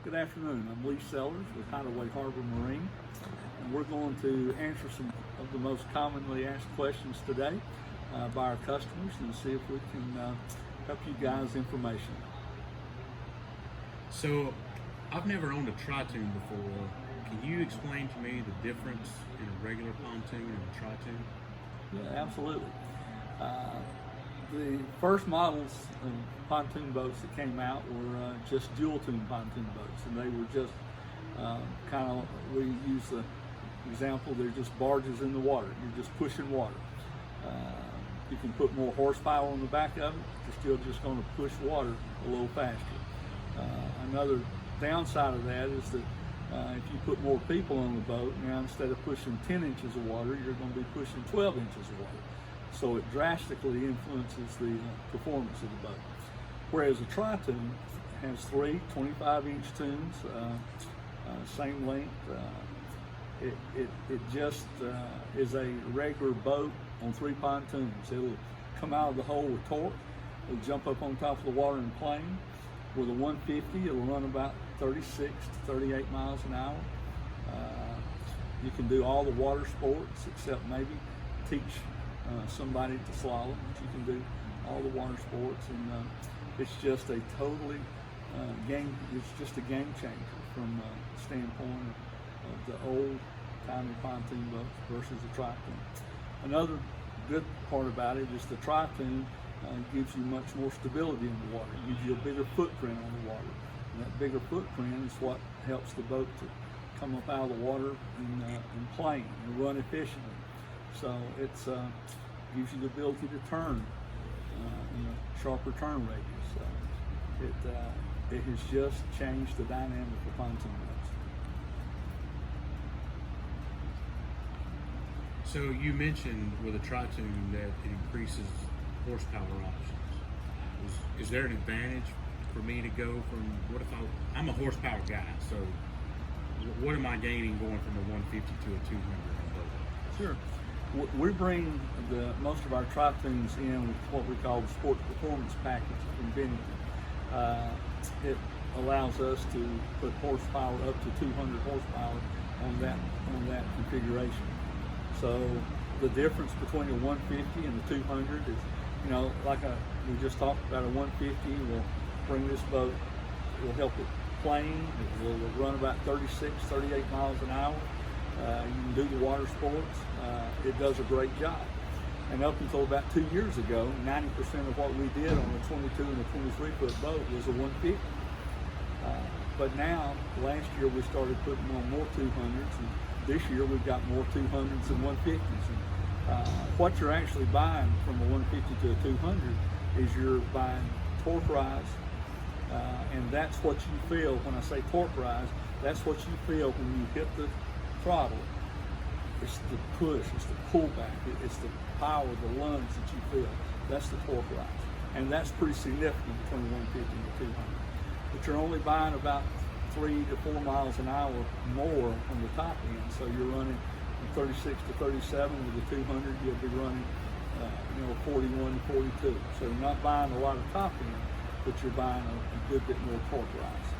Good afternoon. I'm Lee Sellers with Hideaway Harbor Marine, and we're going to answer some of the most commonly asked questions today by our customers and see if we can help you guys information. So, I've never owned a tri-tune before. Can you explain to me the difference in a regular pontoon and a tri-tune? Yeah, absolutely. The first models of pontoon boats that came out were just dual tune pontoon boats, and they were just we use the example, they're just barges in the water. You're just pushing water. You can put more horsepower on the back of it, but you're still just going to push water a little faster. Another downside of that is that if you put more people on the boat, now instead of pushing 10 inches of water, you're going to be pushing 12 inches of water. So it drastically influences the performance of the boat. Whereas a tri-tune has three 25-inch tunes, same length. It just is a regular boat on three pontoons. It'll come out of the hole with torque. It'll jump up on top of the water and plane. With a 150, it'll run about 36 to 38 miles an hour. You can do all the water sports except maybe teach somebody to slalom, but you can do all the water sports, and it's just a totally it's just a game changer from the standpoint of the old timey pontoon boats versus the tri-tune. Another good part about it is the tri-tune gives you much more stability in the water. It gives you a bigger footprint on the water. And that bigger footprint is what helps the boat to come up out of the water and plane and run efficiently. So it gives you the ability to turn in a sharper turn radius. It has just changed the dynamic of pontoon boats. So you mentioned with a tri-tune that it increases horsepower options. Is there an advantage for me to go from, what if I'm a horsepower guy, so what am I gaining going from a 150 to a 200 on boat? Sure. We bring most of our tri-tunes in with what we call the Sports Performance Package from Bennington. It allows us to put horsepower up to 200 horsepower on that configuration. So the difference between a 150 and the 200 is, we just talked about, a 150 will bring this boat, will help it plane, it will run about 36, 38 miles an hour. You can do the water sports. It does a great job. And up until about 2 years ago, 90% of what we did on a 22 and a 23 foot boat was a 150. But now, last year we started putting on more 200s, and this year we've got more 200s and 150s. And what you're actually buying from a 150 to a 200 is you're buying torque rise, and that's what you feel when I say torque rise. That's what you feel when you hit the throttle. It's the push, it's the pullback, it's the power, the lunge that you feel. That's the torque rise, and that's pretty significant between 150 and the 200. But you're only buying about 3 to 4 miles an hour more on the top end, so you're running from 36 to 37. With the 200, you'll be running 41 to 42. So you're not buying a lot of top end, but you're buying a good bit more torque rise.